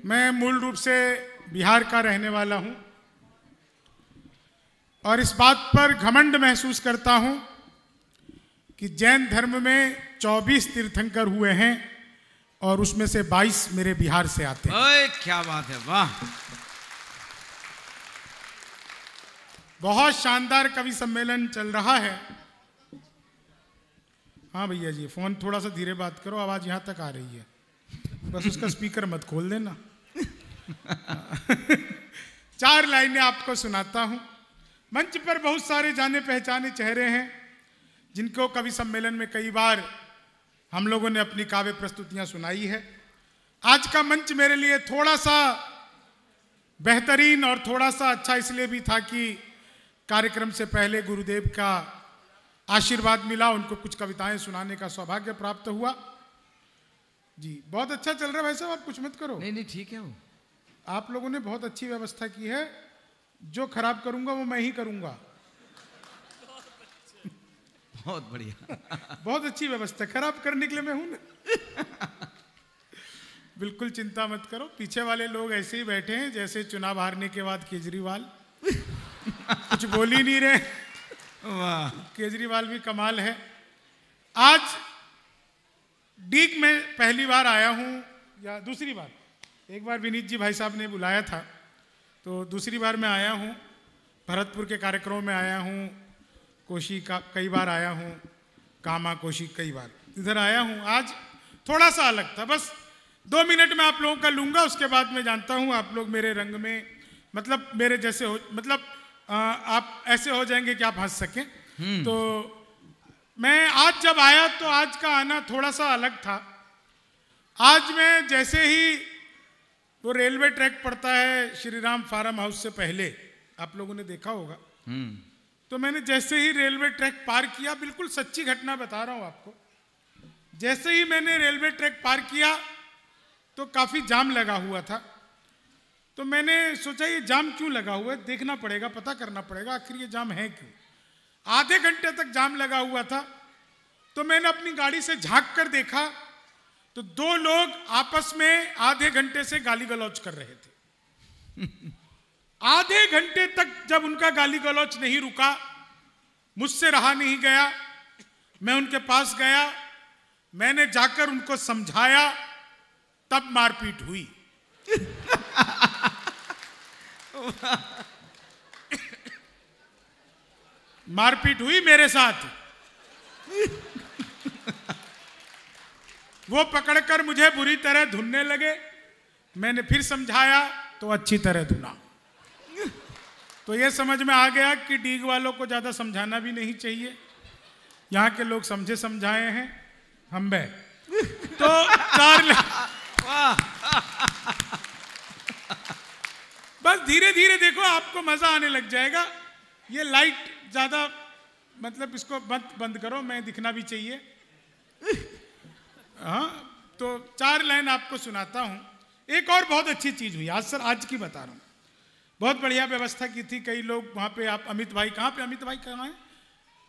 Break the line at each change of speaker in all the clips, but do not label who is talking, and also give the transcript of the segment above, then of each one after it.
मैं मूल रूप से बिहार का रहने वाला हूं और इस बात पर घमंड महसूस करता हूं कि जैन धर्म में 24 तीर्थंकर हुए हैं और उसमें से 22 मेरे बिहार से आते हैं।
ओए क्या बात है, वाह!
बहुत शानदार कवि सम्मेलन चल रहा है। हाँ भैया जी, फोन थोड़ा सा धीरे बात करो, आवाज यहां तक आ रही है, बस उसका स्पीकर मत खोल देना। 4 लाइनें आपको सुनाता हूं। मंच पर बहुत सारे जाने पहचाने चेहरे हैं जिनको कवि सम्मेलन में कई बार हम लोगों ने अपनी काव्य प्रस्तुतियां सुनाई है। आज का मंच मेरे लिए थोड़ा सा बेहतरीन और थोड़ा सा अच्छा इसलिए भी था कि कार्यक्रम से पहले गुरुदेव का आशीर्वाद मिला, उनको कुछ कविताएं सुनाने का सौभाग्य प्राप्त हुआ। जी बहुत अच्छा चल रहा है भाई साहब, आप कुछ मत करो।
नहीं नहीं ठीक है, वो
आप लोगों ने बहुत अच्छी व्यवस्था की है। जो खराब करूंगा वो मैं ही करूंगा।
बहुत बढ़िया।
बहुत अच्छी व्यवस्था, खराब करने के लिए मैं हूं ना। बिल्कुल चिंता मत करो, पीछे वाले लोग ऐसे ही बैठे हैं जैसे चुनाव हारने के बाद केजरीवाल कुछ बोल ही नहीं रहे।
वाह,
केजरीवाल भी कमाल है। आज डीग में पहली बार आया हूं या दूसरी बार, एक बार विनीत जी भाई साहब ने बुलाया था तो दूसरी बार मैं आया हूं। भरतपुर के कार्यक्रमों में आया हूं, कोशी का कई बार आया हूं, कामा कोशी कई बार इधर आया हूं। आज थोड़ा सा अलग था, बस 2 मिनट में आप लोगों का लूंगा, उसके बाद मैं जानता हूं आप लोग मेरे रंग में, मतलब मेरे जैसे हो, मतलब आप ऐसे हो जाएंगे कि आप हंस सकें। तो मैं आज जब आया तो आज का आना थोड़ा सा अलग था। आज मैं जैसे ही वो रेलवे ट्रैक पड़ता है श्री राम फार्म हाउस से पहले, आप लोगों ने देखा होगा, तो मैंने जैसे ही रेलवे ट्रैक पार किया, बिल्कुल सच्ची घटना बता रहा हूं आपको, जैसे ही मैंने रेलवे ट्रैक पार किया तो काफी जाम लगा हुआ था। तो मैंने सोचा ये जाम क्यों लगा हुआ है, देखना पड़ेगा, पता करना पड़ेगा आखिर ये जाम है क्यों। आधे घंटे तक जाम लगा हुआ था। तो मैंने अपनी गाड़ी से झांक कर देखा तो 2 लोग आपस में आधे घंटे से गाली गलौज कर रहे थे। आधे घंटे तक जब उनका गाली गलौज नहीं रुका, मुझसे रहा नहीं गया, मैं उनके पास गया, मैंने जाकर उनको समझाया, तब मारपीट हुई। मारपीट हुई मेरे साथ। वो पकड़कर मुझे बुरी तरह धुनने लगे, मैंने फिर समझाया तो अच्छी तरह धुना। तो ये समझ में आ गया कि डीग वालों को ज्यादा समझाना भी नहीं चाहिए, यहाँ के लोग समझे समझाए हैं हम बे। तो 4 बस धीरे धीरे देखो, आपको मजा आने लग जाएगा। ये लाइट ज्यादा, मतलब इसको बंद करो, मैं दिखना भी चाहिए। हाँ, तो 4 लाइन आपको सुनाता हूं। एक और बहुत अच्छी चीज हुई आज, सर आज की बता रहा हूं। बहुत बढ़िया व्यवस्था की थी, कई लोग वहां पे, आप अमित भाई कहाँ पे, अमित भाई कहाँ है?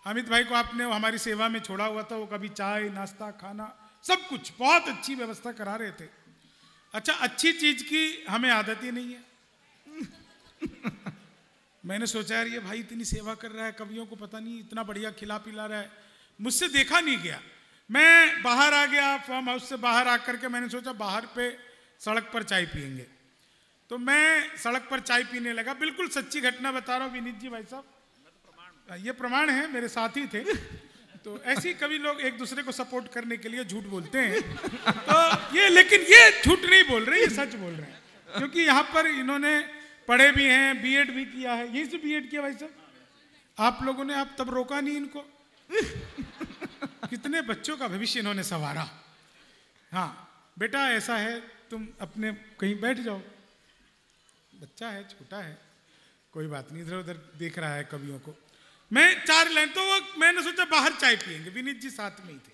अमित भाई को आपने हमारी सेवा में छोड़ा हुआ था, वो कभी चाय नाश्ता खाना सब कुछ बहुत अच्छी व्यवस्था करा रहे थे। अच्छा, अच्छी चीज की हमें आदत ही नहीं है। मैंने सोचा यार ये भाई इतनी सेवा कर रहा है, कवियों को पता नहीं इतना बढ़िया खिला पिला रहा है, मुझसे देखा नहीं गया। मैं बाहर आ गया, फार्म हाउस से बाहर आकर के मैंने सोचा बाहर पे सड़क पर चाय पियेंगे। तो मैं सड़क पर चाय पीने लगा। बिल्कुल सच्ची घटना बता रहा हूँ विनीत जी भाई साहब, ये प्रमाण है, मेरे साथी थे। तो ऐसे ही कभी लोग एक दूसरे को सपोर्ट करने के लिए झूठ बोलते हैं। तो ये, लेकिन ये झूठ नहीं बोल रहे, ये सच बोल रहे हैं, क्योंकि यहाँ पर इन्होंने पढ़े भी हैं, बीएड भी किया है। यही से बीएड किया भाई साहब आप लोगों ने, आप तब रोका नहीं इनको। कितने बच्चों का भविष्य इन्होंने संवारा। हाँ बेटा ऐसा है, तुम अपने कहीं बैठ जाओ, बच्चा है, छोटा है, कोई बात नहीं, इधर उधर देख रहा है कवियों को। मैं 4 लाइन, तो वो मैंने सोचा बाहर चाय पियेंगे, विनीत जी साथ में ही थे।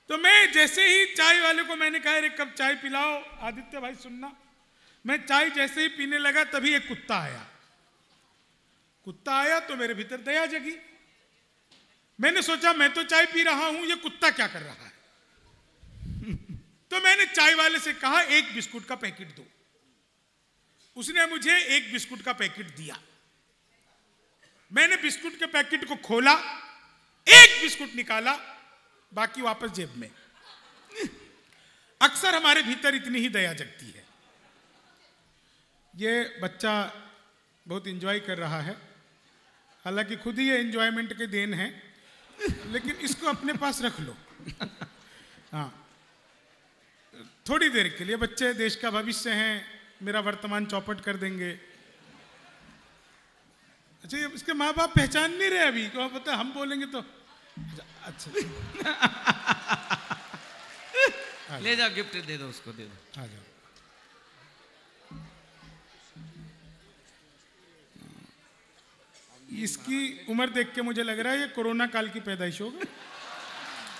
तो मैं जैसे ही चाय वाले को मैंने कहा एक कप चाय पिलाओ, आदित्य भाई सुनना, मैं चाय जैसे ही पीने लगा तभी एक कुत्ता आया। कुत्ता आया तो मेरे भीतर दया जगी। मैंने सोचा मैं तो चाय पी रहा हूं, ये कुत्ता क्या कर रहा है। तो मैंने चाय वाले से कहा 1 बिस्कुट का पैकेट दो। उसने मुझे एक बिस्कुट का पैकेट दिया। मैंने बिस्कुट के पैकेट को खोला, एक बिस्कुट निकाला, बाकी वापस जेब में। अक्सर हमारे भीतर इतनी ही दया जगती है। ये बच्चा बहुत एंजॉय कर रहा है, हालांकि खुद ही ये एंजॉयमेंट के देन है, लेकिन इसको अपने पास रख लो। हाँ, थोड़ी देर के लिए। बच्चे देश का भविष्य हैं, मेरा वर्तमान चौपट कर देंगे। अच्छा, इसके माँ बाप पहचान नहीं रहे अभी, क्या पता हम बोलेंगे तो। अच्छा
ले जाओ, गिफ्ट दे दो उसको, दे दो।
आ जाओ। इसकी उम्र देख के मुझे लग रहा है ये कोरोना काल की पैदाइश होगी।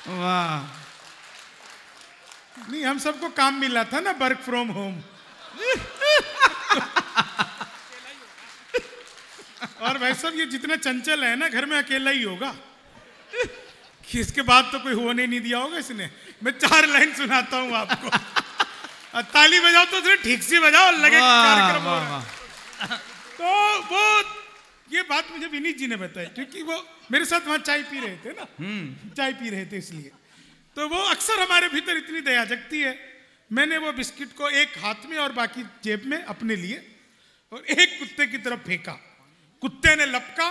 वाह।
नहीं, हम सबको काम मिला था ना, वर्क फ्रॉम होम। और भाई साहब ये जितना चंचल है ना, घर में अकेला ही होगा कि इसके बाद तो कोई होने नहीं दिया होगा इसने। मैं 4 लाइन सुनाता हूं आपको, ताली बजाओ तो उसने ठीक से बजाओ, लगे कार्यक्रम हो रहा है। तो वो ये बात मुझे विनीत जी ने बताई, क्योंकि वो मेरे साथ वहां चाय पी रहे थे ना, चाय पी रहे थे इसलिए। तो वो अक्सर हमारे भीतर इतनी दया जगती है। मैंने वो बिस्किट को एक हाथ में और बाकी जेब में अपने लिए, और एक कुत्ते की तरफ फेंका। कुत्ते ने लपका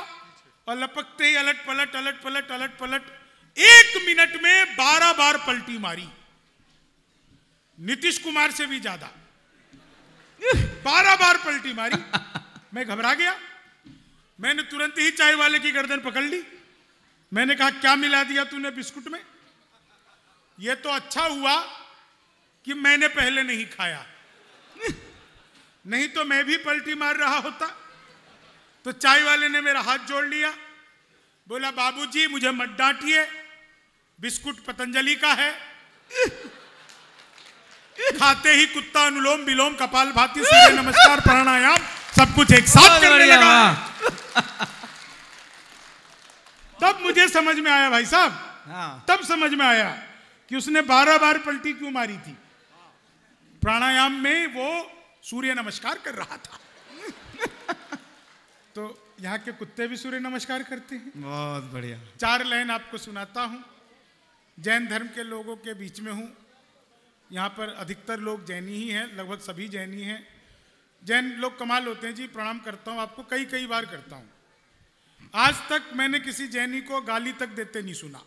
और लपकते ही अलट पलट अलट पलट अलट पलट 1 मिनट में 12 बार पलटी मारी। नीतीश कुमार से भी ज्यादा 12 बार पलटी मारी। मैं घबरा गया। मैंने तुरंत ही चाय वाले की गर्दन पकड़ ली। मैंने कहा, क्या मिला दिया तूने बिस्कुट में? यह तो अच्छा हुआ कि मैंने पहले नहीं खाया, नहीं तो मैं भी पलटी मार रहा होता। तो चाय वाले ने मेरा हाथ जोड़ लिया, बोला, बाबूजी मुझे मत डांटिए, बिस्कुट पतंजलि का है, खाते ही कुत्ता अनुलोम विलोम कपाल भाती सूर्य नमस्कार प्राणायाम सब कुछ एक साथ करने लगा। तब मुझे समझ में आया भाई साहब, तब समझ में आया कि उसने 12 बार पलटी क्यों मारी थी। प्राणायाम में वो सूर्य नमस्कार कर रहा था। तो यहाँ के कुत्ते भी सूर्य नमस्कार करते हैं।
बहुत बढ़िया।
4 लाइन आपको सुनाता हूं। जैन धर्म के लोगों के बीच में हूं। यहाँ पर अधिकतर लोग जैनी ही हैं, लगभग सभी जैनी हैं। जैन लोग कमाल होते हैं जी। प्रणाम करता हूं आपको, कई बार करता हूं। आज तक मैंने किसी जैनी को गाली तक देते नहीं सुना।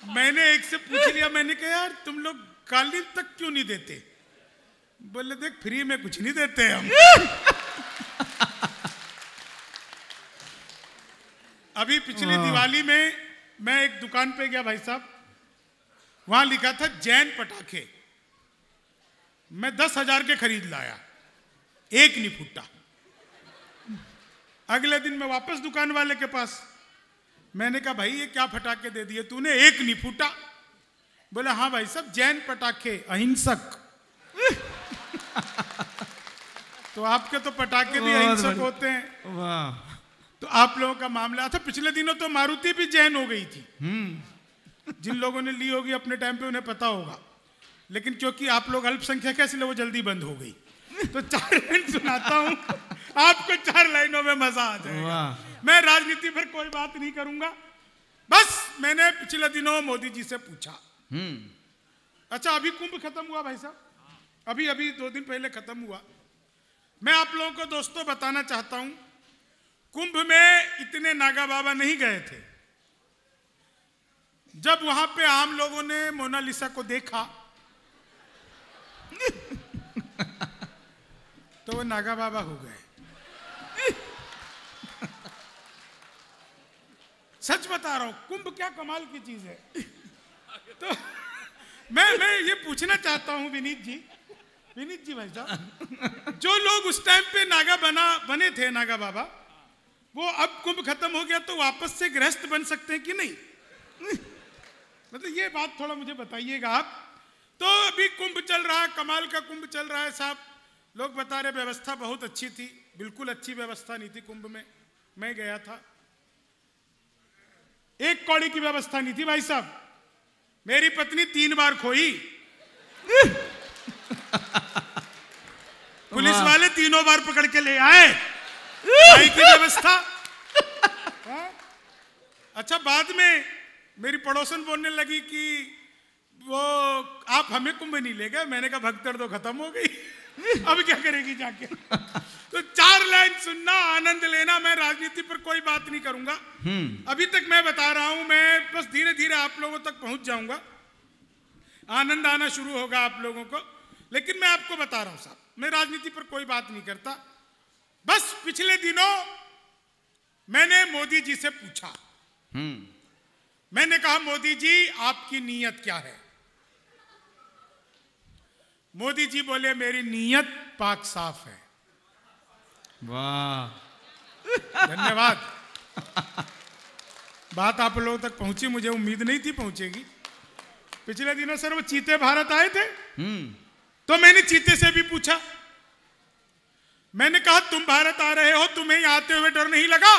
मैंने एक से पूछ लिया, मैंने कहा, यार तुम लोग गाली तक क्यों नहीं देते? बोले, देख फ्री में कुछ नहीं देते हम। अभी पिछली दिवाली में मैं एक दुकान पे गया भाई साहब, वहां लिखा था जैन पटाखे। मैं 10,000 के खरीद लाया, एक नहीं फूटा। अगले दिन मैं वापस दुकान वाले के पास, मैंने कहा, भाई ये क्या पटाखे दे दिए तूने, एक नहीं फूटा? बोले, हाँ भाई साहब जैन पटाखे, अहिंसक। तो आपके तो पटाखे भी अहिंसक होते हैं।
वाह।
तो आप लोगों का मामला था। पिछले दिनों तो मारुति भी जैन हो गई थी। जिन लोगों ने ली होगी अपने टाइम पे उन्हें पता होगा, लेकिन क्योंकि आप लोग अल्पसंख्यक है इसलिए वो जल्दी बंद हो गई। तो 4 लाइन सुनाता हूं आपको, 4 लाइनों में मजा आ जाएगा। मैं राजनीति पर कोई बात नहीं करूंगा। बस मैंने पिछले दिनों मोदी जी से पूछा, अच्छा अभी कुंभ खत्म हुआ भाई साहब, अभी 2 दिन पहले खत्म हुआ। मैं आप लोगों को दोस्तों बताना चाहता हूं, कुंभ में इतने नागा बाबा नहीं गए थे। जब वहां पे आम लोगों ने मोनालिसा को देखा तो वो नागा बाबा हो गए। सच बता रहा हूं, कुंभ क्या कमाल की चीज है। तो मैं ये पूछना चाहता हूं विनीत जी भाई साहब, जो लोग उस टाइम पे नागा बने थे नागा बाबा, वो अब कुंभ खत्म हो गया तो वापस से गृहस्थ बन सकते हैं कि नहीं? मतलब ये बात थोड़ा मुझे बताइएगा आप। तो अभी कुंभ चल रहा है, कमाल का कुंभ चल रहा है साहब। लोग बता रहे व्यवस्था बहुत अच्छी थी, बिल्कुल अच्छी व्यवस्था नहीं थी कुंभ में। मैं गया था, 1 कौड़ी की व्यवस्था नहीं थी भाई साहब। मेरी पत्नी 3 बार खोई। पुलिस वाले तीनों बार पकड़ के ले आए, भाई की व्यवस्था। अच्छा, बाद में मेरी पड़ोसन बोलने लगी कि वो आप हमें कुंभ नहीं ले गए। मैंने कहा भगदड़ तो खत्म हो गई, अब क्या करेगी जाके। तो 4 लाइन सुनना, आनंद लेना। मैं राजनीति पर कोई बात नहीं करूंगा, अभी तक मैं बता रहा हूं। मैं बस धीरे धीरे आप लोगों तक पहुंच जाऊंगा, आनंद आना शुरू होगा आप लोगों को। लेकिन मैं आपको बता रहा हूं साहब, मैं राजनीति पर कोई बात नहीं करता। बस पिछले दिनों मैंने मोदी जी से पूछा, मैंने कहा मोदी जी आपकी नीयत क्या है? मोदी जी बोले मेरी नीयत पाक साफ है।
वाह,
धन्यवाद। बात आप लोगों तक पहुंची, मुझे उम्मीद नहीं थी पहुंचेगी। पिछले दिनों सर वो चीते भारत आए थे, तो मैंने चीते से भी पूछा, मैंने कहा तुम भारत आ रहे हो, तुम्हें आते हुए डर नहीं लगा?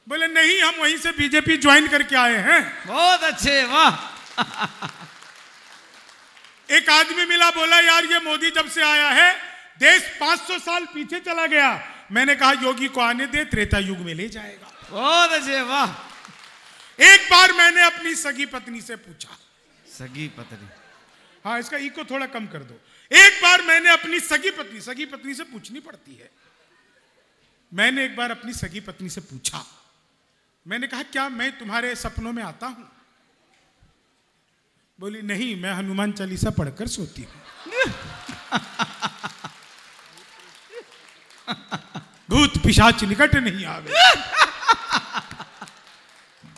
बोले नहीं, हम वहीं से बीजेपी ज्वाइन करके आए हैं।
बहुत अच्छे, वाह।
एक आदमी मिला, बोला यार ये मोदी जब से आया है देश 500 साल पीछे चला गया। मैंने कहा योगी को आने दे, त्रेता युग में ले जाएगा।
बहुत अच्छे, वाह।
एक बार मैंने अपनी सगी पत्नी से पूछा,
सगी पत्नी,
हाँ इसका ई को थोड़ा कम कर दो। एक बार मैंने अपनी सगी पत्नी से पूछनी पड़ती है। मैंने एक बार अपनी सगी पत्नी से पूछा, मैंने कहा क्या मैं तुम्हारे सपनों में आता हूं? बोली नहीं, मैं हनुमान चालीसा पढ़कर सोती हूं। भूत पिशाच निकट नहीं आवे।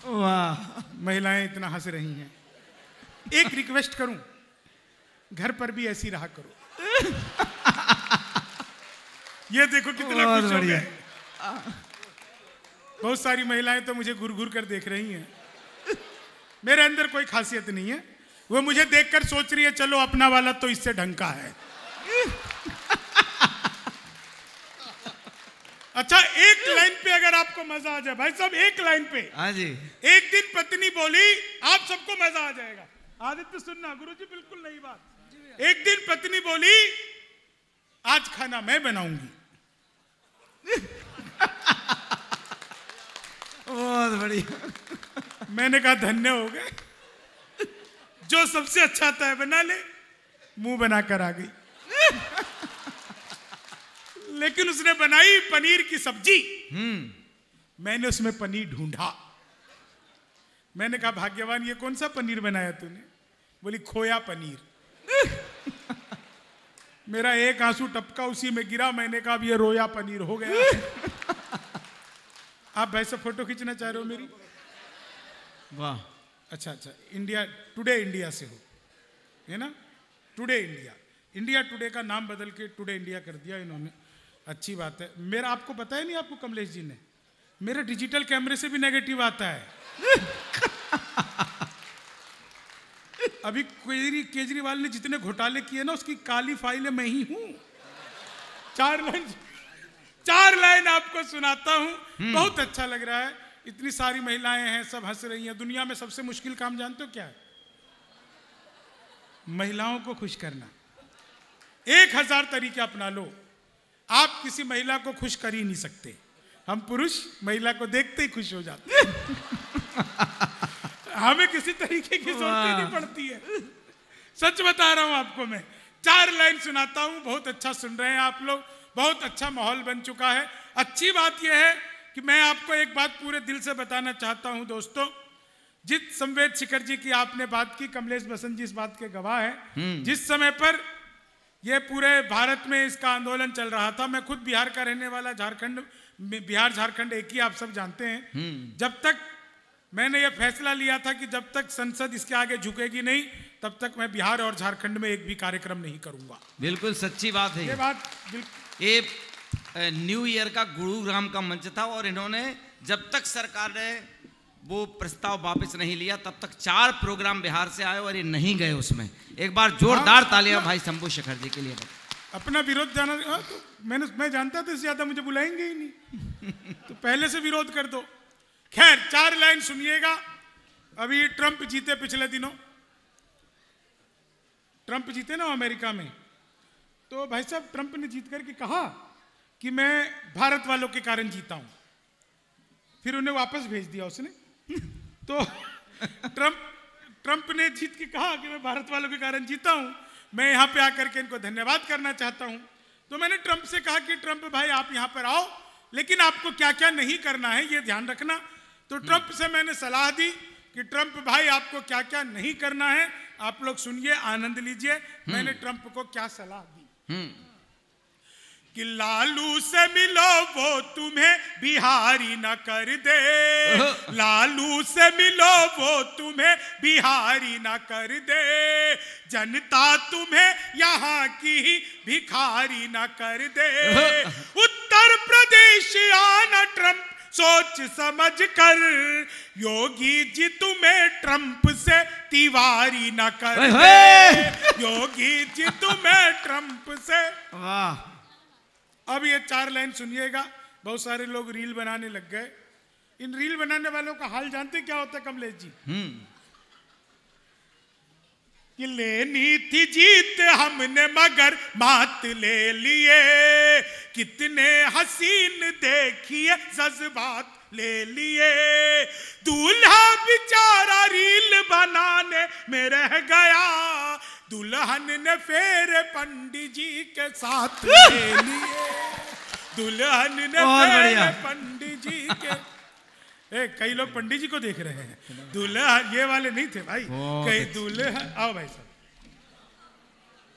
वाह,
महिलाएं इतना हंस रही हैं। एक रिक्वेस्ट करूं, घर पर भी ऐसी रहा करो। ये देखो कितना खुश हो गए। बहुत सारी महिलाएं तो मुझे घूर घूर कर देख रही हैं। मेरे अंदर कोई खासियत नहीं है, वो मुझे देखकर सोच रही है चलो अपना वाला तो इससे ढंग का है। अच्छा, एक लाइन पे अगर आपको मजा आ जाए भाई साहब, एक लाइन पे।
हाँ जी।
एक दिन पत्नी बोली, आप सबको मजा आ जाएगा। आदित्य सुनना, गुरुजी बिल्कुल नई बात। एक दिन पत्नी बोली आज खाना मैं बनाऊंगी।
बहुत बढ़िया।
मैंने कहा धन्य हो गए, जो सबसे अच्छा आता है बना ले। मुंह बनाकर आ गई। लेकिन उसने बनाई पनीर की सब्जी। मैंने उसमें पनीर ढूंढा। मैंने कहा भाग्यवान, ये कौन सा पनीर बनाया तूने? बोली खोया पनीर। मेरा एक आंसू टपका उसी में गिरा। मैंने कहा अब ये रोया पनीर हो गया। आप भाई से फोटो खींचना चाह रहे हो मेरी?
वाह,
अच्छा, इंडिया टुडे, इंडिया से हो, है ना? टुडे इंडिया, इंडिया टुडे का नाम बदल के टुडे इंडिया कर दिया इन्होंने। अच्छी बात है। मेरा आपको पता है नहीं, आपको कमलेश जी ने, मेरा डिजिटल कैमरे से भी नेगेटिव आता है। अभी केजरीवाल ने जितने घोटाले किए ना, उसकी काली फाइलें मैं ही हूं। 4 लाइन आपको सुनाता हूं, बहुत अच्छा लग रहा है। इतनी सारी महिलाएं हैं, सब हंस रही हैं। दुनिया में सबसे मुश्किल काम जानते हो क्या है? महिलाओं को खुश करना। 1000 तरीके अपना लो, आप किसी महिला को खुश कर ही नहीं सकते। हम पुरुष महिला को देखते ही खुश हो जाते हैं। हमें किसी तरीके की जरूरत नहीं पड़ती है। सच बता रहा हूं आपको मैं। 4 लाइन सुनाता हूं, बहुत अच्छा सुन रहे हैं आप लोग, बहुत अच्छा माहौल बन चुका है। अच्छी बात यह है कि मैं आपको एक बात पूरे दिल से बताना चाहता हूं दोस्तों। जित संवेद शिखर जी की आपने बात की, कमलेश बसंत जी इस बात के गवाह है। जिस समय पर यह पूरे भारत में इसका आंदोलन चल रहा था, मैं खुद बिहार का रहने वाला, झारखंड, बिहार झारखंड एक ही, आप सब जानते हैं। जब तक मैंने ये फैसला लिया था कि जब तक संसद इसके आगे झुकेगी नहीं, तब तक मैं बिहार और झारखंड में एक भी कार्यक्रम नहीं करूंगा।
बिल्कुल सच्ची बात है
ये बात।
ये न्यू ईयर का गुरुग्राम का मंच था, और इन्होंने जब तक सरकार ने वो प्रस्ताव वापस नहीं लिया, तब तक 4 प्रोग्राम बिहार से आए और ये नहीं गए उसमें। एक बार जोरदार तालियां भाई शंभू शेखर जी के लिए।
अपना विरोध जाना, तो मैं जानता था इससे ज्यादा मुझे बुलाएंगे ही नहीं, तो पहले से विरोध कर दो। खैर, 4 लाइन सुनिएगा। अभी ट्रंप जीते पिछले दिनों, ट्रंप जीते ना अमेरिका में, तो भाई साहब ट्रंप ने जीत करके कहा कि मैं भारत वालों के कारण जीता हूं। फिर उन्हें वापस भेज दिया उसने। तो ट्रंप ने जीत के कहा कि मैं भारत वालों के कारण जीता हूं, मैं यहां पे आकर के इनको धन्यवाद करना चाहता हूं। तो मैंने ट्रंप से कहा कि ट्रंप भाई आप यहां पर आओ, लेकिन आपको क्या क्या नहीं करना है ये ध्यान रखना। तो ट्रंप से मैंने सलाह दी कि ट्रंप भाई आपको क्या क्या नहीं करना है, आप लोग सुनिए, आनंद लीजिए। मैंने ट्रंप को क्या सलाह दी कि लालू से मिलो वो तुम्हें बिहारी ना कर दे, लालू से मिलो वो तुम्हें बिहारी ना कर दे, जनता तुम्हें यहाँ की भिखारी ना कर दे। उत्तर प्रदेश आना ट्रंप सोच समझ कर, योगी जी तुम्हें ट्रंप से तिवारी ना कर दे, योगी जी तुम्हें ट्रंप से।
वाह।
अब ये 4 लाइन सुनिएगा। बहुत सारे लोग रील बनाने लग गए। इन रील बनाने वालों का हाल जानते क्या होता है कमलेश जी? कि लेनी थी जीत हमने मगर मात ले लिए, कितने हसीन देखिए जज्बात ले लिए, दूल्हा बेचारा रील बनाने में रह गया, दुल्हन ने फेरे पंडित जी के साथ ले लिए, दुल्हन ने फेरे पंडित जी के। कई लोग पंडित जी को देख रहे हैं, दुल्हन ये वाले नहीं थे भाई, कई दुल्हन। आओ भाई साहब,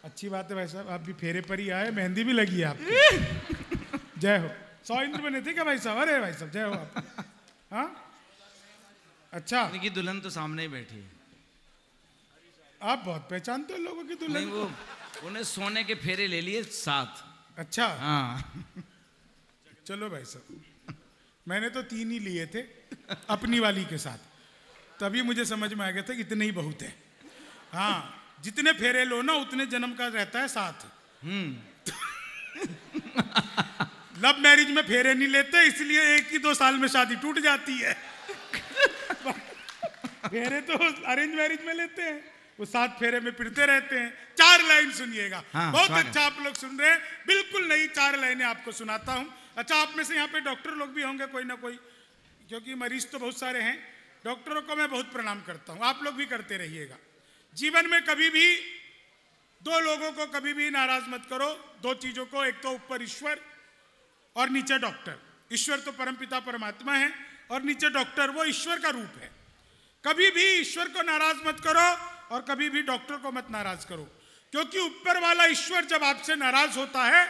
अच्छी बात है भाई साहब, आप भी फेरे पर ही आए, मेहंदी भी लगी है आपकी। जय हो। 100 इंद्र बने थे क्या भाई साहब? अरे भाई साहब जय हो आप। हाँ अच्छा,
दुल्हन तो सामने ही बैठी है।
आप बहुत पहचानते हो लोगों की दुल्हन।
नहीं, वो उन्हें सोने के फेरे ले लिए 7।
अच्छा
हाँ।
चलो भाई साहब, मैंने तो 3 ही लिए थे अपनी वाली के साथ, तभी मुझे समझ में आ गया था कि इतने ही बहुत है। हाँ, जितने फेरे लो ना उतने जन्म का रहता है साथ। लव मैरिज में फेरे नहीं लेते, इसलिए 1 ही 2 साल में शादी टूट जाती है। फेरे तो अरेंज मैरिज में लेते हैं, वो 7 फेरे में फिरते रहते हैं। 4 लाइन सुनिएगा।
हाँ,
बहुत अच्छा आप लोग सुन रहे हैं, बिल्कुल नई 4 लाइनें आपको सुनाता हूं। अच्छा, आप में से यहाँ पे डॉक्टर लोग भी होंगे कोई ना कोई, क्योंकि मरीज तो बहुत सारे हैं। डॉक्टरों को मैं बहुत प्रणाम करता हूं, आप लोग भी करते रहिएगा। जीवन में कभी भी 2 लोगों को कभी भी नाराज मत करो। 2 चीजों को, एक तो ऊपर ईश्वर और नीचे डॉक्टर। ईश्वर तो परमपिता परमात्मा है और नीचे डॉक्टर, वो ईश्वर का रूप है। कभी भी ईश्वर को नाराज मत करो और कभी भी डॉक्टर को मत नाराज करो, क्योंकि ऊपर वाला ईश्वर जब आपसे नाराज होता है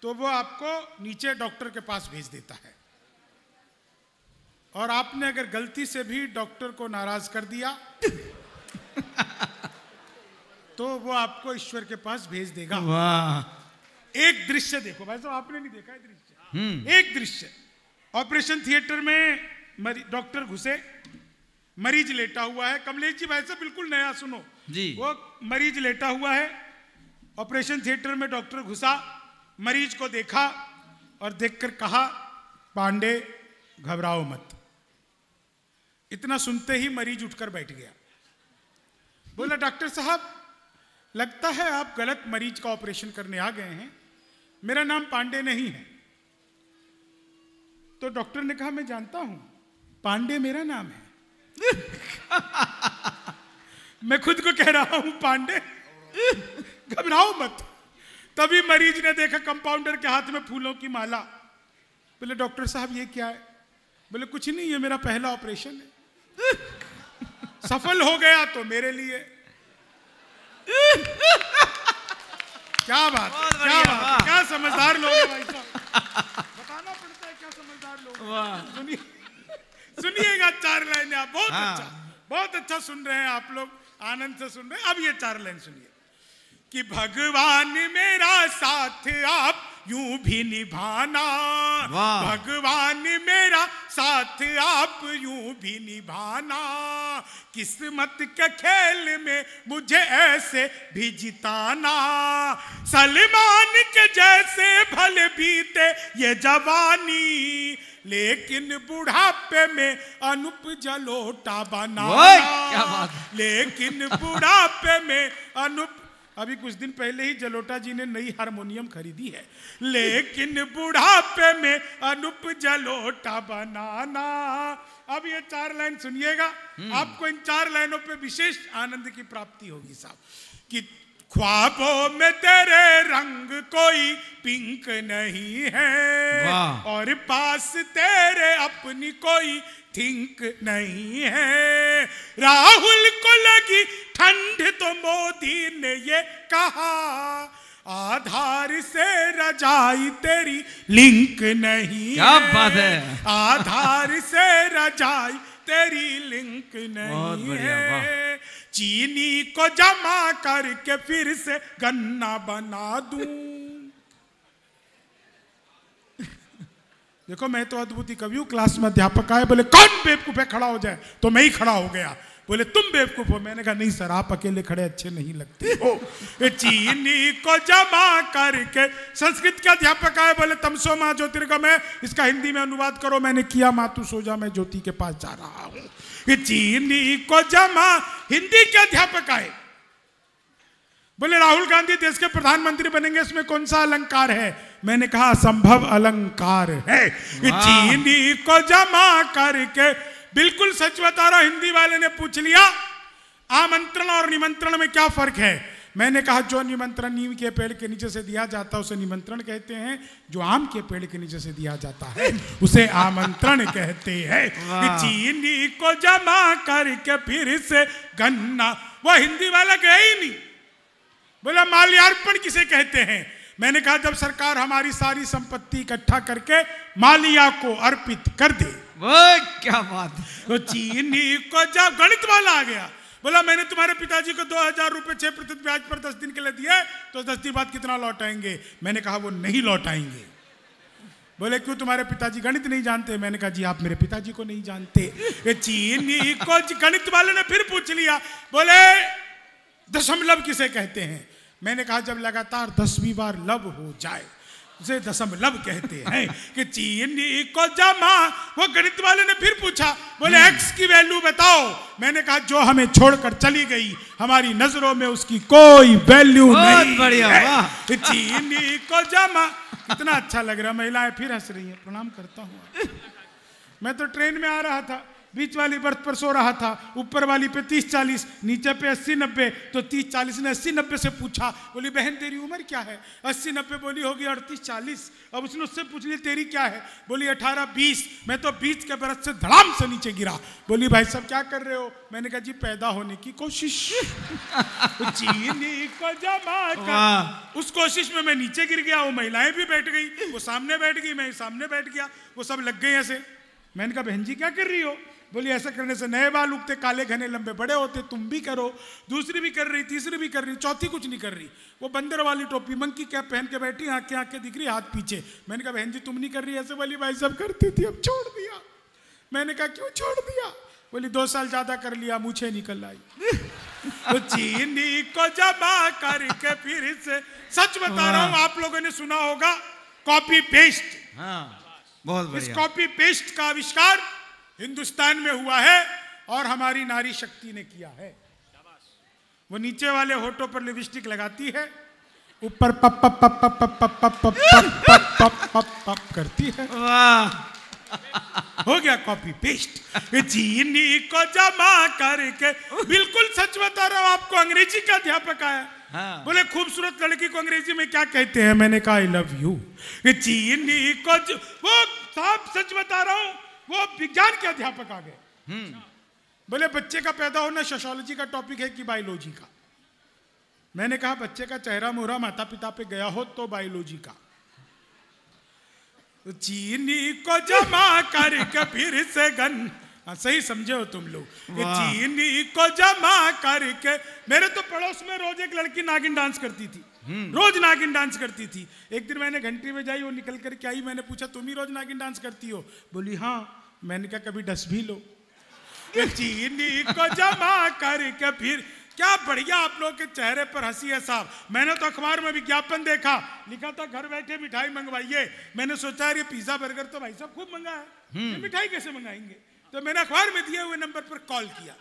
तो वो आपको नीचे डॉक्टर के पास भेज देता है। और आपने अगर गलती से भी डॉक्टर को नाराज कर दिया तो वो आपको ईश्वर के पास भेज देगा।
वाह।
एक दृश्य देखो भाई साहब, आपने नहीं देखा है दृश्य? एक दृश्य, ऑपरेशन थिएटर में डॉक्टर घुसे, मरीज लेटा हुआ है। कमलेश जी भाई साहब बिल्कुल नया सुनो
जी।
वो मरीज लेटा हुआ है, ऑपरेशन थिएटर में डॉक्टर घुसा, मरीज को देखा और देखकर कहा, पांडे घबराओ मत। इतना सुनते ही मरीज उठकर बैठ गया। बोला, डॉक्टर साहब लगता है आप गलत मरीज का ऑपरेशन करने आ गए हैं, मेरा नाम पांडे नहीं है। तो डॉक्टर ने कहा, मैं जानता हूं, पांडे मेरा नाम है। मैं खुद को कह रहा हूं पांडे, घबराओ मत। तभी मरीज ने देखा कंपाउंडर के हाथ में फूलों की माला। बोले, डॉक्टर साहब ये क्या है? बोले, कुछ नहीं, ये मेरा पहला ऑपरेशन है, सफल हो गया तो मेरे लिए। क्या बात, क्या बात, क्या समझदार लोग हैं भाई साहब, बताना पड़ता है क्या समझदार लोग। सुनिए, सुनिएगा 4 लाइन आप। बहुत अच्छा सुन रहे हैं आप लोग, आनंद से सुन रहे हैं। अब ये 4 लाइन सुनिए कि भगवान मेरा साथ आप यूं भी निभाना, भगवान मेरा साथ आप यूं भी निभाना, किस्मत के खेल में मुझे ऐसे भी जिताना, सलमान के जैसे भले बीते ये जवानी, लेकिन बुढ़ापे में अनूप जलोटा बनाना, लेकिन बुढ़ापे में अनूप अभी कुछ दिन पहले ही जलोटा जी ने नई हारमोनियम खरीदी है। लेकिन बुढ़ापे में अनूप जलोटा बनाना। अब ये 4 लाइन सुनिएगा, आपको इन 4 लाइनों पे विशेष आनंद की प्राप्ति होगी साहब। कि ख्वाबों में तेरे रंग कोई पिंक नहीं है, और पास तेरे अपनी कोई थिंक नहीं है। राहुल को लगी ठंड तो मोदी ने ये कहा, आधार से रजाई तेरी लिंक नहीं।
क्या बात है।
आधार से रजाई तेरी लिंक नहीं है। चीनी को जमा करके फिर से गन्ना बना दूं। देखो मैं तो अद्भुत कवि हूं। क्लास में अध्यापक आए, बोले कौन बेवकूफ है खड़ा हो जाए, तो मैं ही खड़ा हो गया। बोले तुम बेवकूफ हो। मैंने कहा नहीं सर, आप अकेले खड़े अच्छे नहीं लगते हो। चीनी को जमा करके, संस्कृत के अध्यापक आए, बोले तमसो मां ज्योतिर्गम है, इसका हिंदी में अनुवाद करो। मैंने किया, मां तू सो जा, मैं ज्योति के पास जा रहा हूं। चीनी को जमा, हिंदी के अध्यापक आए, बोले राहुल गांधी देश के प्रधानमंत्री बनेंगे, इसमें कौन सा अलंकार है? मैंने कहा असंभव अलंकार है। चीनी को जमा करके, बिल्कुल सच बता रहा हूं। हिंदी वाले ने पूछ लिया आमंत्रण और निमंत्रण में क्या फर्क है? मैंने कहा जो निमंत्रण नीम के पेड़ के नीचे से दिया जाता है उसे निमंत्रण कहते हैं, जो आम के पेड़ के नीचे से दिया जाता है उसे आमंत्रण कहते हैं। चीनी को जमा करके फिर से गन्ना, वो हिंदी वाला गया ही नहीं। बोला माल्यार्पण किसे कहते हैं? मैंने कहा जब सरकार हमारी सारी संपत्ति इकट्ठा करके मालिया को अर्पित कर दे।
वो क्या बात।
तो चीनी को जब गणित वाला आ गया, बोला मैंने तुम्हारे पिताजी को 2000 रुपए 6% ब्याज पर 10 दिन के लिए दिए, तो 10 दिन बाद कितना लौटाएंगे? मैंने कहा वो नहीं लौटाएंगे। बोले क्यों, तुम्हारे पिताजी गणित नहीं जानते? मैंने कहा जी आप मेरे पिताजी को नहीं जानते। चीनी को गणित वाले ने फिर पूछ लिया, बोले दशमलव किसे कहते हैं? मैंने कहा जब लगातार 10वीं बार लब हो जाए उसे दशमलव कहते हैं। कि चीनी को जमा, वो गणित वाले ने फिर पूछा, बोले एक्स की वैल्यू बताओ। मैंने कहा जो हमें छोड़कर चली गई, हमारी नजरों में उसकी कोई वैल्यू नहीं। बढ़िया है। चीनी को जमा, कितना अच्छा लग रहा। महिलाएं फिर हंस रही हैं, प्रणाम करता हूँ। मैं तो ट्रेन में आ रहा था, बीच वाली बर्थ पर सो रहा था, ऊपर वाली पे 30-40, नीचे पे 80-90। तो 30-40 ने 80-90 से पूछा, बोली बहन तेरी उम्र क्या है? 80-90 बोली होगी 38-40। अब उसने उससे पूछ लिया तेरी क्या है? बोली 18-20। मैं तो 20 के बरस से धड़ाम से नीचे गिरा। बोली भाई साहब क्या कर रहे हो? मैंने कहा जी पैदा होने की कोशिश। चीनी को जमा कर, उस कोशिश में मैं नीचे गिर गया। वो महिलाएं भी बैठ गई, वो सामने बैठ गई, मैं सामने बैठ गया, वो सब लग गए ऐसे। मैंने कहा बहन जी क्या कर रही हो? बोली ऐसा करने से नए बाल उगते, काले घने लंबे बड़े होते, तुम भी करो। दूसरी भी कर रही, तीसरी भी कर रही, चौथी कुछ नहीं कर रही। वो बंदर वाली टोपी मंकी कैप पहन के बैठी, आंखें दिख रही, हाथ पीछे। मैंने कहा बहन जी तुम नहीं कर रही ऐसे? बोली भाई सब करती थी अब छोड़ दिया। मैंने कहा क्यों छोड़ दिया? बोली 2 साल ज्यादा कर लिया, मुझे निकल आई। तो चीनी को जमा करके फिर से, सच बता रहा हूं, आप लोगों ने सुना होगा कॉपी पेस्ट। बहुत बढ़िया। इस कॉपी पेस्ट का आविष्कार हिंदुस्तान में हुआ है और हमारी नारी शक्ति ने किया है। वो नीचे वाले होठों पर लिपस्टिक लगाती है, ऊपर पप पप पप पप पप पप पप पप पप पप पप पप करती है। हो गया कॉपी पेस्ट। चीनी को जमा करके, बिल्कुल सच बता रहा हूं आपको। अंग्रेजी का अध्यापक आया, बोले खूबसूरत लड़की को अंग्रेजी में क्या कहते हैं? मैंने कहा आई लव यू। चीनी को वो साहब सच बता रहा हूं, वो विज्ञान के अध्यापक आ गए। बोले बच्चे का पैदा होना सोशियोलॉजी का टॉपिक है कि बायोलॉजी का? मैंने कहा बच्चे का चेहरा मोहरा माता पिता पे गया हो तो बायोलॉजी का। तो चीनी को जमा करके फिर से सही समझे हो तुम लोग। चीनी को जमा करके, मेरे तो पड़ोस में रोज एक लड़की नागिन डांस करती थी, रोज नागिन डांस करती थी। एक दिन मैंने घंटी में जाई, वो निकल कर के आई। मैंने पूछा तुम ही रोज नागिन डांस करती हो? बोली हाँ। मैंने कहा कभी डस भी लो। चीनी को जमा करके फिर, क्या बढ़िया आप लोग के चेहरे पर हंसी है साहब। मैंने तो अखबार में विज्ञापन देखा, लिखा था घर बैठे मिठाई मंगवाइए। मैंने सोचा ये पिज्जा बर्गर तो भाई साहब खूब मंगा है, मिठाई कैसे मंगाएंगे? तो मैंने अखबार में दिए हुए नंबर पर कॉल किया।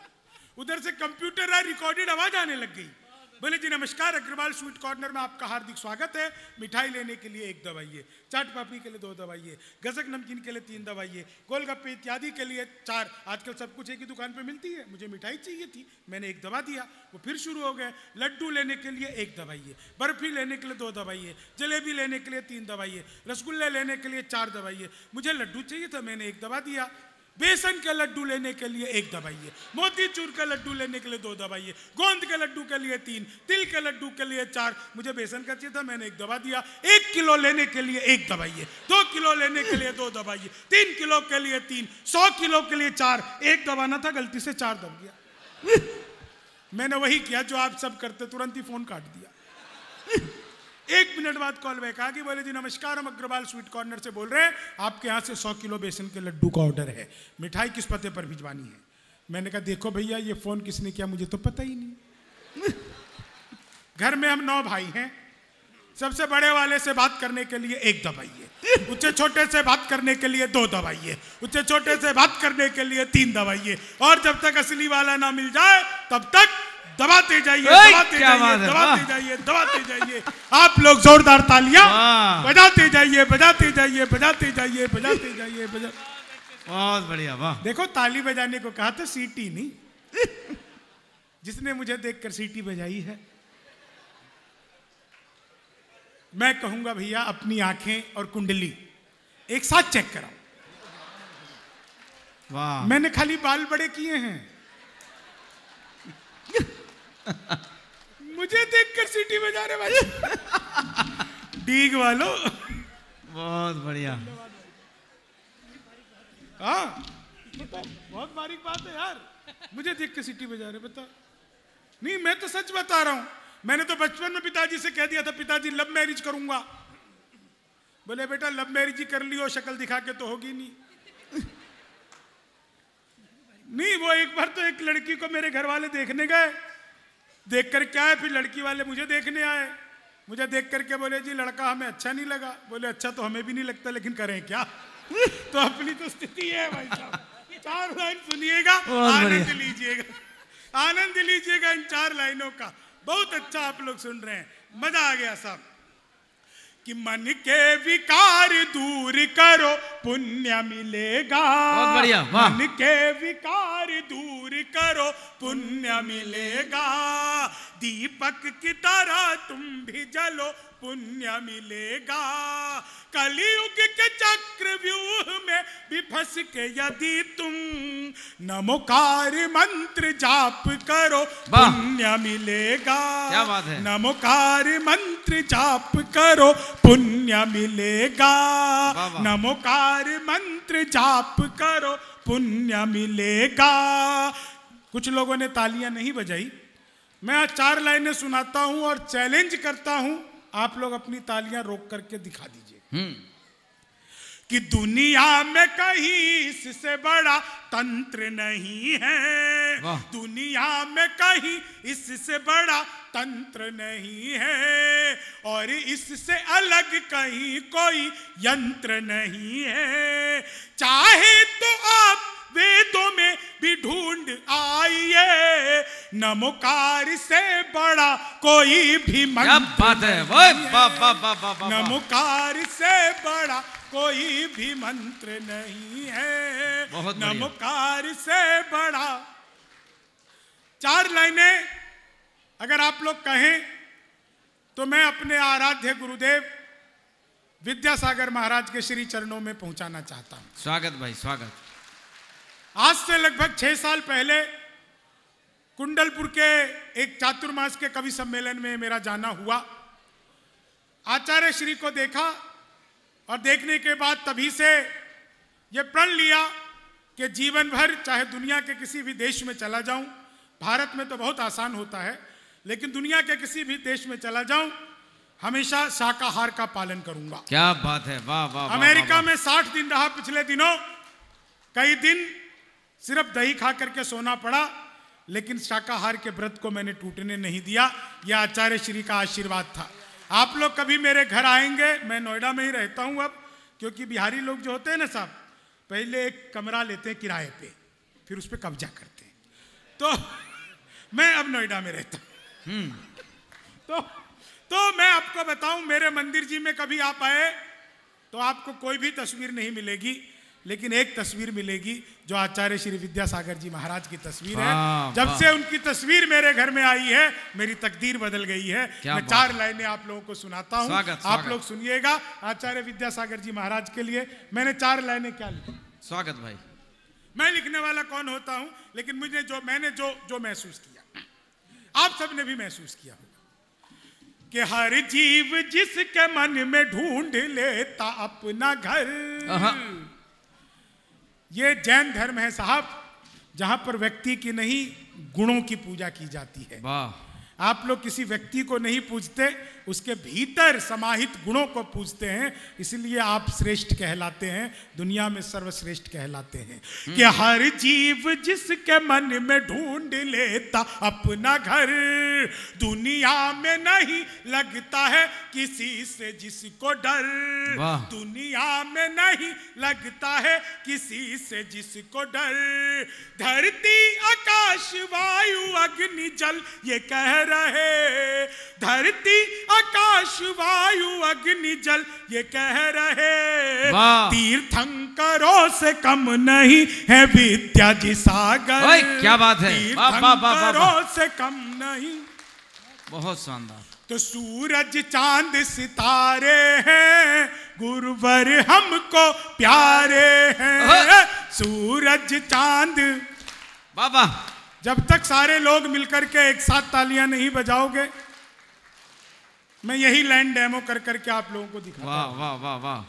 उधर से कंप्यूटर रिकॉर्डेड आवाज आने लग गई। बोले जी नमस्कार, अग्रवाल स्वीट कॉर्नर में आपका हार्दिक स्वागत है। मिठाई लेने के लिए 1 दवाइए, चाट पापड़ी के लिए 2 दवाइए, गजक नमकीन के लिए 3 दवाइए, गोलगप्पे इत्यादि के लिए 4। आजकल सब कुछ एक ही दुकान पे मिलती है। मुझे मिठाई चाहिए थी, मैंने 1 दवा दिया। वो फिर शुरू हो गए। लड्डू लेने के लिए 1 दवाइए, बर्फी लेने के लिए 2 दवाइए, जलेबी लेने के लिए 3 दवाइए, रसगुल्ले लेने के लिए 4 दवाइए। मुझे लड्डू चाहिए था, मैंने 1 दवा दिया। बेसन के लड्डू लेने के लिए 1 दवाइए, मोतीचूर के लड्डू लेने के लिए 2 दवाइए, गोंद के लड्डू के लिए 3, तिल के लड्डू के लिए 4। मुझे बेसन का चाहिए था, मैंने 1 दवा दिया। 1 किलो लेने के लिए 1 दवाइए, 2 किलो लेने के लिए 2 दवाइए, 3 किलो के लिए 3, 100 किलो के लिए 4। 1 दबा ना था, गलती से 4 दब गया। मैंने वही किया जो आप सब करते, तुरंत ही फोन काट दिया। 1 मिनट बाद कॉल बैक आ गई। बोले जी नमस्कार, हम अग्रवाल स्वीट कॉर्नर से बोल रहे हैं, आपके यहाँ से 100 किलो बेसन के लड्डू का ऑर्डर है, मिठाई किस पते पर भिजवानी है। मैंने कहा देखो भैया, ये फोन किसने किया मुझे तो पता ही नहीं। घर में हम 9 भाई हैं। सबसे बड़े वाले से बात करने के लिए 1 दवाइए, उससे छोटे से बात करने के लिए 2 दवाइए, उससे छोटे से बात करने के लिए 3 दवाइए, और जब तक असली वाला ना मिल जाए तब तक दबाते जाइए, दबाते जाइए, दबाते जाइए, दबाते जाइए। आप लोग जोरदार तालियां बजाते जाइए, बजाते जाइए, बजाते जाइए, बजाते जाइए,
बहुत बढ़िया, वाह।
देखो ताली बजाने को कहा था, सीटी नहीं। जिसने मुझे देखकर सीटी बजाई है, मैं कहूंगा भैया अपनी आंखें और कुंडली एक साथ चेक कराओ।
वाह,
मैंने खाली बाल बड़े किए हैं। मुझे देखकर सीटी बजा रहे भाई। डीग वालों,
बहुत बढ़िया।
हाँ बहुत बारीक बात है यार। मुझे देख के सीटी बजा रहे, बता। नहीं, मैं तो सच बता रहा हूं। मैंने तो बचपन में पिताजी से कह दिया था, पिताजी लव मैरिज करूंगा। बोले बेटा लव मैरिज ही कर लियो, शक्ल दिखा के तो होगी नहीं। नहीं, वो एक बार तो एक लड़की को मेरे घर वाले देखने गए। देखकर क्या है, फिर लड़की वाले मुझे देखने आए। मुझे देख करके बोले जी लड़का हमें अच्छा नहीं लगा। बोले अच्छा तो हमें भी नहीं लगता, लेकिन करें क्या। तो अपनी तो स्थिति है भाई साहब। 4 लाइन सुनिएगा, आनंद लीजिएगा, आनंद लीजिएगा इन 4 लाइनों का। बहुत अच्छा आप लोग सुन रहे हैं, मजा आ गया साहब। कि मन के विकार दूर करो, पुण्य मिलेगा।
बहुत बढ़िया, वाह।
मन के विकार दूर करो, पुण्य मिलेगा। दीपक की तरह तुम भी जलो, पुण्य मिलेगा। कलियुग के चक्रव्यूह में भी फंस के यदि तुम नमोकार मंत्र जाप करो, पुण्य मिलेगा।
क्या बात है।
नमोकार मंत्र जाप करो, पुण्य मिलेगा। नमोकार मंत्र जाप करो, पुण्य मिलेगा। कुछ लोगों ने तालियां नहीं बजाई। मैं आज 4 लाइनें सुनाता हूं और चैलेंज करता हूं, आप लोग अपनी तालियां रोक करके दिखा दीजिए। कि दुनिया में कहीं इससे बड़ा तंत्र नहीं है। दुनिया में कहीं इससे बड़ा तंत्र नहीं है, और इससे अलग कहीं कोई यंत्र नहीं है। चाहे तो आप वेदों में भी ढूंढ आइए, नमोकार से बड़ा कोई भी मंत्र।
क्या बात है, वाह।
नमोकार से बड़ा कोई भी मंत्र नहीं है। नमोकार से बड़ा। 4 लाइनें अगर आप लोग कहें तो मैं अपने आराध्य गुरुदेव विद्यासागर महाराज के श्री चरणों में पहुंचाना चाहता हूं।
स्वागत भाई, स्वागत।
आज से लगभग 6 साल पहले कुंडलपुर के एक चातुर्मास के कवि सम्मेलन में मेरा जाना हुआ। आचार्य श्री को देखा और देखने के बाद तभी से ये प्रण लिया कि जीवन भर चाहे दुनिया के किसी भी देश में चला जाऊं, भारत में तो बहुत आसान होता है, लेकिन दुनिया के किसी भी देश में चला जाऊं, हमेशा शाकाहार का पालन करूंगा।
क्या बात है, वाह वाह।
अमेरिका में 60 दिन रहा पिछले दिनों। कई दिन सिर्फ दही खा करके सोना पड़ा, लेकिन शाकाहार के व्रत को मैंने टूटने नहीं दिया। यह आचार्य श्री का आशीर्वाद था। आप लोग कभी मेरे घर आएंगे, मैं नोएडा में ही रहता हूं अब, क्योंकि बिहारी लोग जो होते हैं ना साहब, पहले एक कमरा लेते हैं किराए पे, फिर उस पर कब्जा करते हैं। तो मैं अब नोएडा में रहता हूं। तो मैं आपको बताऊं, मेरे मंदिर जी में कभी आप आए तो आपको कोई भी तस्वीर नहीं मिलेगी, लेकिन एक तस्वीर मिलेगी जो आचार्य श्री विद्यासागर जी महाराज की तस्वीर है। जब से उनकी तस्वीर मेरे घर में आई है, मेरी तकदीर बदल गई है। मैं 4 लाइनें आप लोगों को सुनाता हूं, आप लोग सुनिएगा। आचार्य विद्यासागर जी महाराज के लिए मैंने 4 लाइनें क्या लिखी।
स्वागत भाई।
मैं लिखने वाला कौन होता हूं, लेकिन मैंने जो महसूस किया, आप सबने भी महसूस किया होगा कि हर जीव जिसके मन में ढूंढ लेता अपना घर। ये जैन धर्म है साहब, जहां पर व्यक्ति की नहीं गुणों की पूजा की जाती है।
वाह।
आप लोग किसी व्यक्ति को नहीं पूजते, उसके भीतर समाहित गुणों को पूजते हैं, इसलिए आप श्रेष्ठ कहलाते हैं, दुनिया में सर्वश्रेष्ठ कहलाते हैं। कि हर जीव जिसके मन में ढूंढ लेता अपना घर, दुनिया में नहीं लगता है किसी से जिसको डर। दुनिया में नहीं लगता है किसी से जिसको डर। धरती आकाश वायु अग्नि जल ये कह रहे, धरती आकाश वायु अग्नि जल ये कह रहे, तीर्थंकरों से कम नहीं है विद्या जी सागर।
क्या बात है,
तीर्थंकरों से कम नहीं।
बहुत शानदार।
तो सूरज चांद सितारे हैं, गुरुवर हमको प्यारे हैं। सूरज चांद।
बाबा,
जब तक सारे लोग मिलकर के एक साथ तालियां नहीं बजाओगे, मैं यही लाइन डेमो कर करके आप लोगों को दिखाता हूं।
वाह वाह वाह वाह।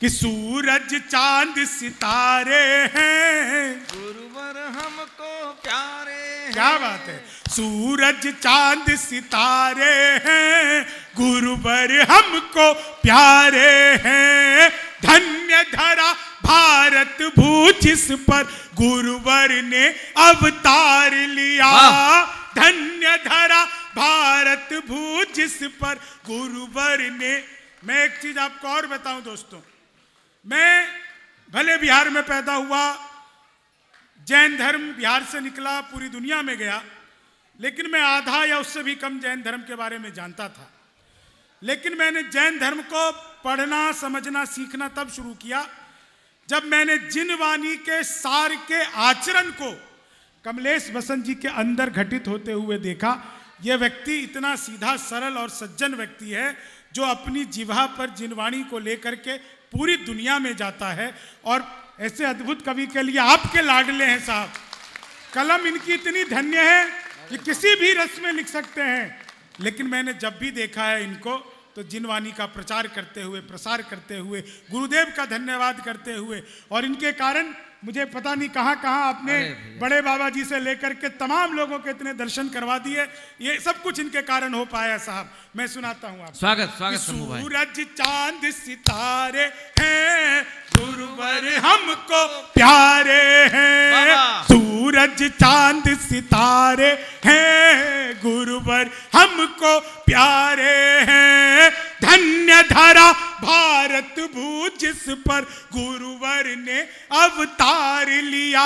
कि सूरज चांद सितारे हैं,
गुरुवर हमको प्यारे हैं।
क्या बात है। सूरज चांद सितारे हैं, गुरुवर हमको प्यारे हैं। धन्य धरा भारत भू जिस पर गुरुवर ने अवतार लिया। धन्य धरा भारत भू जिस पर गुरुवर ने। मैं एक चीज आपको और बताऊं दोस्तों, मैं भले बिहार में पैदा हुआ, जैन धर्म बिहार से निकला, पूरी दुनिया में गया, लेकिन मैं आधा या उससे भी कम जैन धर्म के बारे में जानता था। लेकिन मैंने जैन धर्म को पढ़ना, समझना, सीखना तब शुरू किया जब मैंने जिनवाणी के सार के आचरण को कमलेश बसंत जी के अंदर घटित होते हुए देखा। यह व्यक्ति इतना सीधा, सरल और सज्जन व्यक्ति है जो अपनी जिह्वा पर जिनवाणी को लेकर के पूरी दुनिया में जाता है। और ऐसे अद्भुत कवि के लिए आपके लाडले हैं साहब। कलम इनकी इतनी धन्य है कि किसी भी रस में लिख सकते हैं। लेकिन मैंने जब भी देखा है इनको, तो जिनवाणी का प्रचार करते हुए, प्रसार करते हुए, गुरुदेव का धन्यवाद करते हुए, और इनके कारण मुझे पता नहीं कहां कहां आपने बड़े बाबा जी से लेकर के तमाम लोगों के इतने दर्शन करवा दिए। ये सब कुछ इनके कारण हो पाया साहब। मैं सुनाता हूं आपको।
स्वागत स्वागत शंभू भाई।
सूरज चांद सितारे हैं, गुरुवर हमको प्यारे हैं। सूरज चांद सितारे हैं, गुरुवर हमको प्यारे हैं। धन्य धरा भारत भू जिस पर गुरुवर ने अवतार लिया।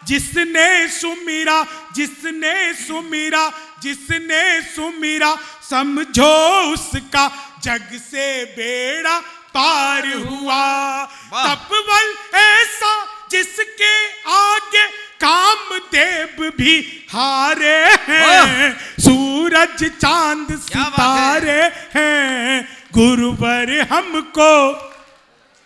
जिसने सुमिरा, जिसने सुमिरा, जिसने सुमिरा, समझो उसका जग से बेड़ा पार हुआ। तपबल ऐसा जिसके आगे कामदेव भी हारे हैं। सूरज चांद सितारे हैं, गुरुवर हमको।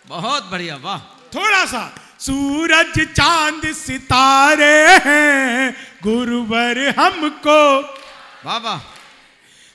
बहुत बढ़िया, वाह।
थोड़ा सा। सूरज चांद सितारे हैं, गुरुवर हमको।
वाह वाह।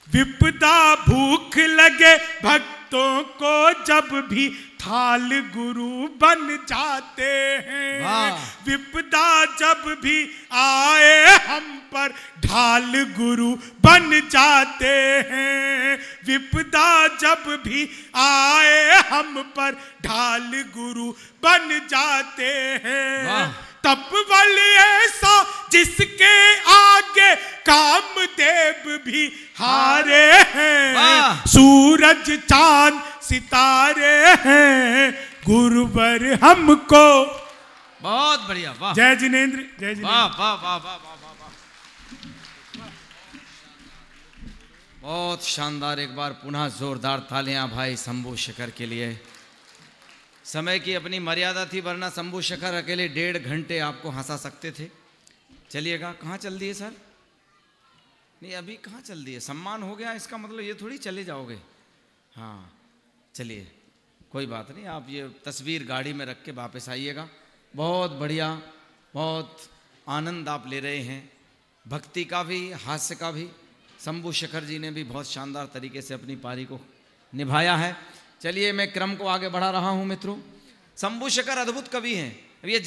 विपदा भूख लगे भक्तों को जब भी थाल गुरु बन जाते हैं। विपदा जब भी आए हम पर ढाल गुरु बन जाते हैं। विपदा जब भी आए हम पर ढाल गुरु बन जाते हैं। तपबल ऐसा जिसके आगे कामदेव भी हारे हैं। सूरज चांद सितारे हैं, गुरुवर हमको।
बहुत बढ़िया, वाह।
जय जिनेंद्र, जय जिनेंद्र।
वाह वाह वाह वाह वाह वाह। बहुत शानदार, एक बार पुनः जोरदार तालियां भाई शंभू शेखर के लिए। समय की अपनी मर्यादा थी, वरना शंभू शेखर अकेले 1.5 घंटे आपको हंसा सकते थे। चलिएगा, कहाँ चल दिए सर? नहीं अभी कहाँ चल दिए, सम्मान हो गया इसका मतलब ये थोड़ी चले जाओगे। हाँ चलिए कोई बात नहीं, आप ये तस्वीर गाड़ी में रख के वापस आइएगा। बहुत बढ़िया, बहुत आनंद आप ले रहे हैं, भक्ति का भी हास्य का भी। शंभू शेखर जी ने भी बहुत शानदार तरीके से अपनी पारी को निभाया है। चलिए मैं क्रम को आगे बढ़ा रहा हूं मित्रों। शंभू शेखर अद्भुत कवि हैं। अब ये